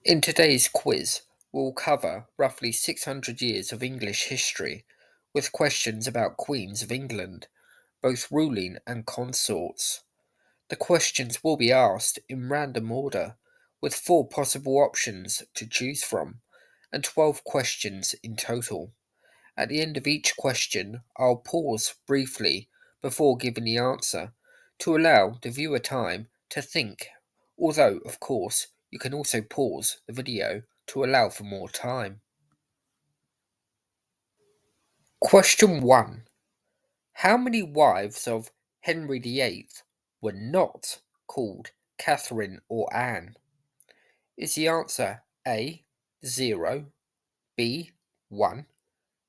In today's quiz, we'll cover roughly 600 years of English history, with questions about Queens of England, both ruling and consorts. The questions will be asked in random order, with 4 possible options to choose from, and 12 questions in total. At the end of each question, I'll pause briefly before giving the answer to allow the viewer time to think, although, of course, you can also pause the video to allow for more time. Question 1. How many wives of Henry VIII were not called Catherine or Anne? Is the answer A. 0, B. 1,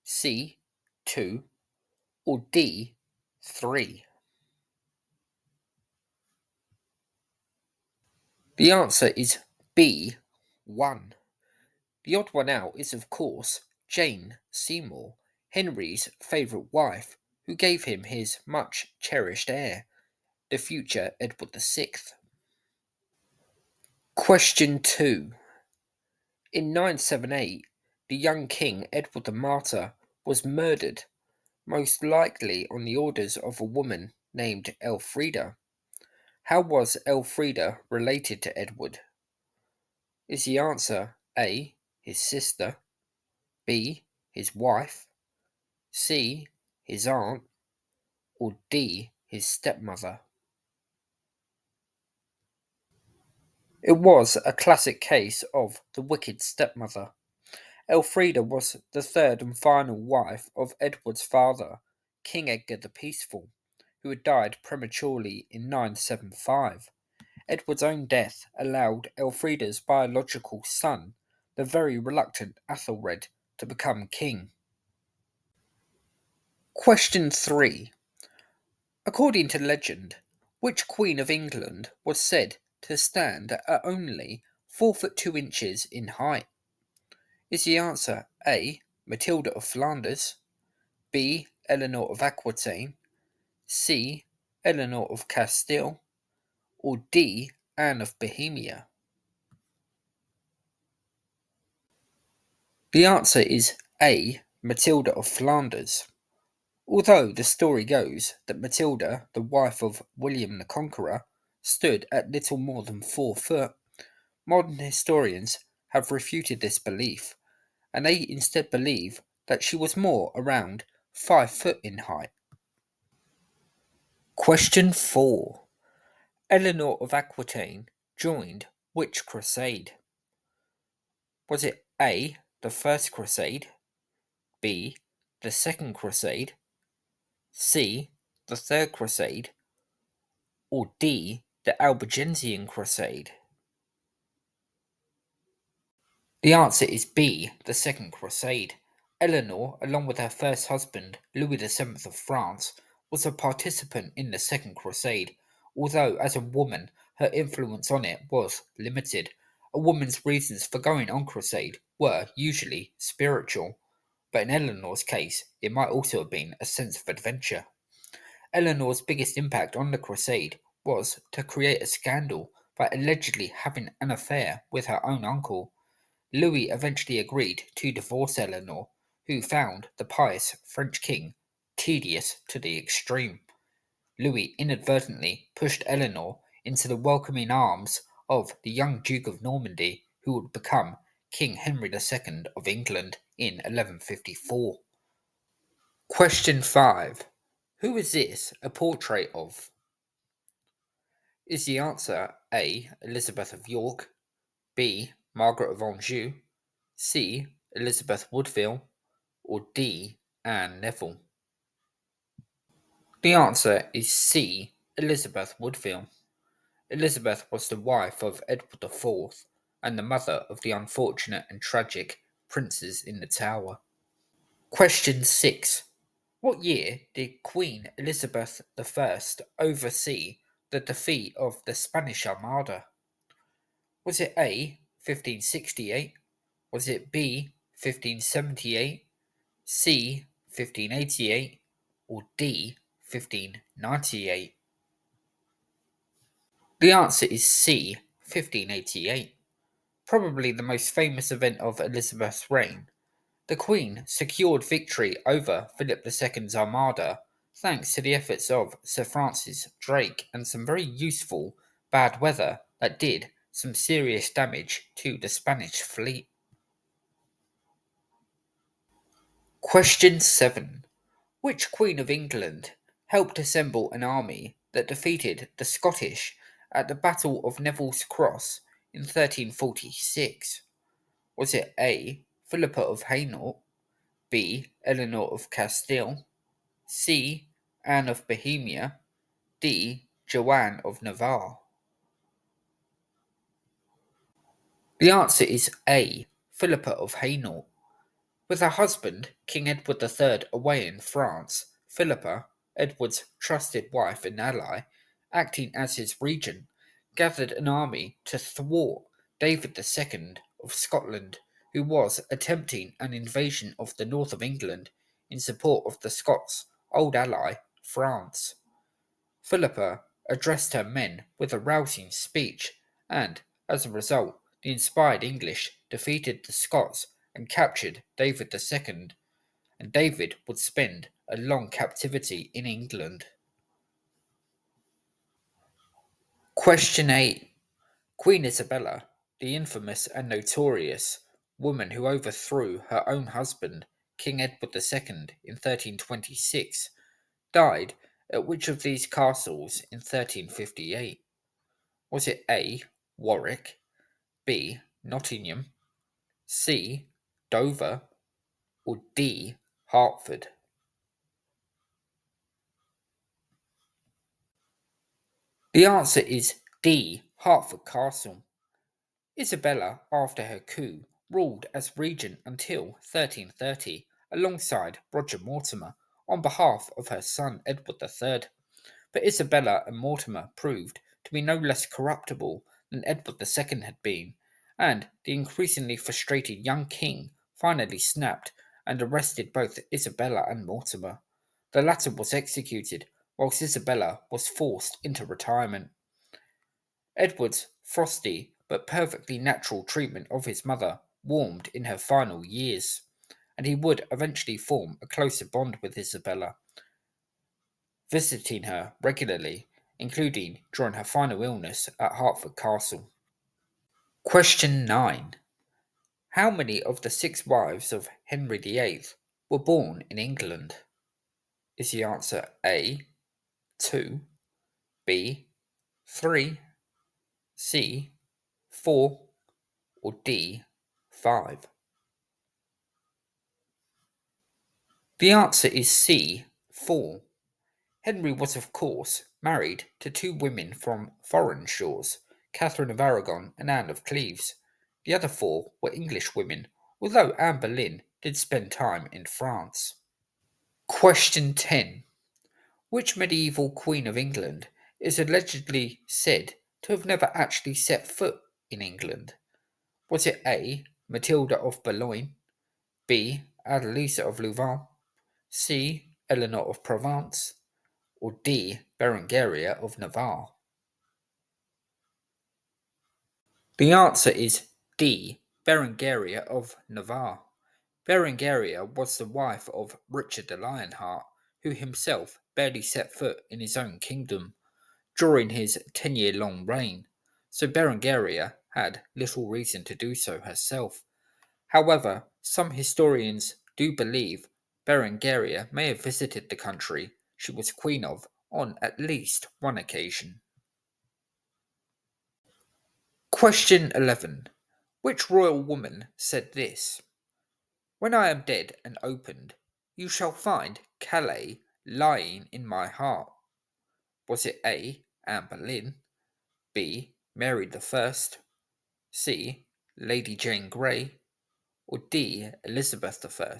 C. 2, or D. 3? The answer is B. 1. The odd one out is, of course, Jane Seymour, Henry's favourite wife, who gave him his much cherished heir, the future Edward VI. Question 2. In 978, the young king Edward the Martyr was murdered, most likely on the orders of a woman named Elfrida. How was Elfrida related to Edward? Is the answer A. his sister, B. his wife, C. his aunt, or D. his stepmother? It was a classic case of the wicked stepmother. Elfrida was the third and final wife of Edward's father, King Edgar the Peaceful, who had died prematurely in 975. Edward's own death allowed Elfrida's biological son, the very reluctant Athelred, to become king. Question 3. According to legend, which Queen of England was said to stand at only 4 foot 2 inches in height? Is the answer A. Matilda of Flanders, B. Eleanor of Aquitaine, C. Eleanor of Castile, or D. Anne of Bohemia? The answer is A. Matilda of Flanders. Although the story goes that Matilda, the wife of William the Conqueror, stood at little more than 4 foot, modern historians have refuted this belief, and they instead believe that she was more around 5 foot in height. Question 4. Eleanor of Aquitaine joined which crusade? Was it A. the First Crusade, B. the Second Crusade, C. the Third Crusade, or D. the Albigensian Crusade? The answer is B. the Second Crusade. Eleanor, along with her first husband, Louis VII of France, was a participant in the Second Crusade, although as a woman, her influence on it was limited. A woman's reasons for going on crusade were usually spiritual, but in Eleanor's case, it might also have been a sense of adventure. Eleanor's biggest impact on the crusade was to create a scandal by allegedly having an affair with her own uncle. Louis eventually agreed to divorce Eleanor, who found the pious French king tedious to the extreme. Louis inadvertently pushed Eleanor into the welcoming arms of the young Duke of Normandy, who would become King Henry II of England in 1154. Question 5. Who is this a portrait of? Is the answer A. Elizabeth of York, B. Margaret of Anjou, C. Elizabeth Woodville, or D. Anne Neville? The answer is C. Elizabeth Woodville. Elizabeth was the wife of Edward IV and the mother of the unfortunate and tragic Princes in the Tower. Question 6. What year did Queen Elizabeth I oversee the defeat of the Spanish Armada? Was it A. 1568? Was it B. 1578? C. 1588? Or D. 1598? The answer is C. 1588. Probably the most famous event of Elizabeth's reign, the Queen secured victory over Philip II's armada thanks to the efforts of Sir Francis Drake and some very useful bad weather that did some serious damage to the Spanish fleet. Question 7. Which Queen of England helped assemble an army that defeated the Scottish at the Battle of Neville's Cross in 1346? Was it A. Philippa of Hainault, B. Eleanor of Castile, C. Anne of Bohemia, D. Joanne of Navarre? The answer is A. Philippa of Hainault. With her husband, King Edward III, away in France, Philippa, Edward's trusted wife and ally, acting as his regent, gathered an army to thwart David II of Scotland, who was attempting an invasion of the north of England in support of the Scots' old ally, France. Philippa addressed her men with a rousing speech, and, as a result, the inspired English defeated the Scots and captured David II, and David would spend a long captivity in England. Question 8. Queen Isabella, the infamous and notorious woman who overthrew her own husband, King Edward II, in 1326, died at which of these castles in 1358? Was it A. Warwick, B. Nottingham, C. Dover, or D. Hertford? The answer is D. Hertford Castle. Isabella, after her coup, ruled as regent until 1330 alongside Roger Mortimer on behalf of her son Edward III. But Isabella and Mortimer proved to be no less corruptible than Edward II had been, and the increasingly frustrated young king finally snapped and arrested both Isabella and Mortimer. The latter was executed, whilst Isabella was forced into retirement. Edward's frosty but perfectly natural treatment of his mother warmed in her final years, and he would eventually form a closer bond with Isabella, visiting her regularly, including during her final illness at Hertford Castle. Question 9. How many of the six wives of Henry VIII were born in England? Is the answer A. 2, B. 3, C. 4, or D. 5? The answer is C. 4. Henry was, of course, married to two women from foreign shores, Catherine of Aragon and Anne of Cleves. The other four were English women, although Anne Boleyn did spend time in France. Question 10. Which medieval Queen of England is allegedly said to have never actually set foot in England? Was it A. Matilda of Boulogne, B. Adeliza of Louvain, C. Eleanor of Provence, or D. Berengaria of Navarre? The answer is D. Berengaria of Navarre. Berengaria was the wife of Richard the Lionheart, who himself barely set foot in his own kingdom during his 10-year-long reign, so Berengaria had little reason to do so herself. However, some historians do believe Berengaria may have visited the country she was queen of on at least one occasion. Question 11. Which royal woman said this? When I am dead and opened, you shall find Calais lying in my heart. Was it A. Anne Boleyn, B. Mary the C. Lady Jane Grey, or D. Elizabeth I?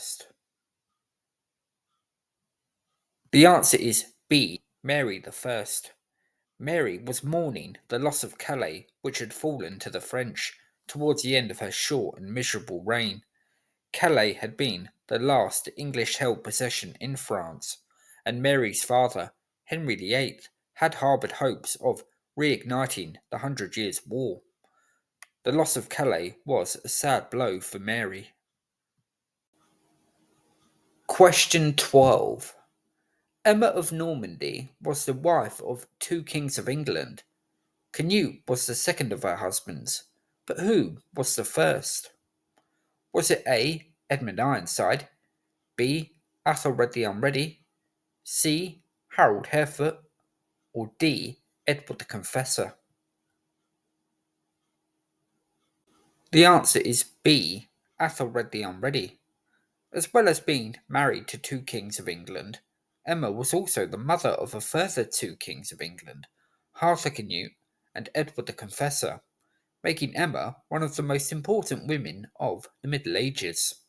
The answer is B. Mary the. Mary was mourning the loss of Calais, which had fallen to the French towards the end of her short and miserable reign. Calais had been the last English held possession in France, and Mary's father, Henry VIII, had harboured hopes of reigniting the Hundred Years' War. The loss of Calais was a sad blow for Mary. Question 12. Emma of Normandy was the wife of two kings of England. Canute was the second of her husbands, but who was the first? Was it A. Edmund Ironside, B. Athelred the Unready, C. Harold Harefoot, or D. Edward the Confessor? The answer is B. Athelred the Unready. As well as being married to two kings of England, Emma was also the mother of a further two kings of England, Arthur Canute and Edward the Confessor, making Emma one of the most important women of the Middle Ages.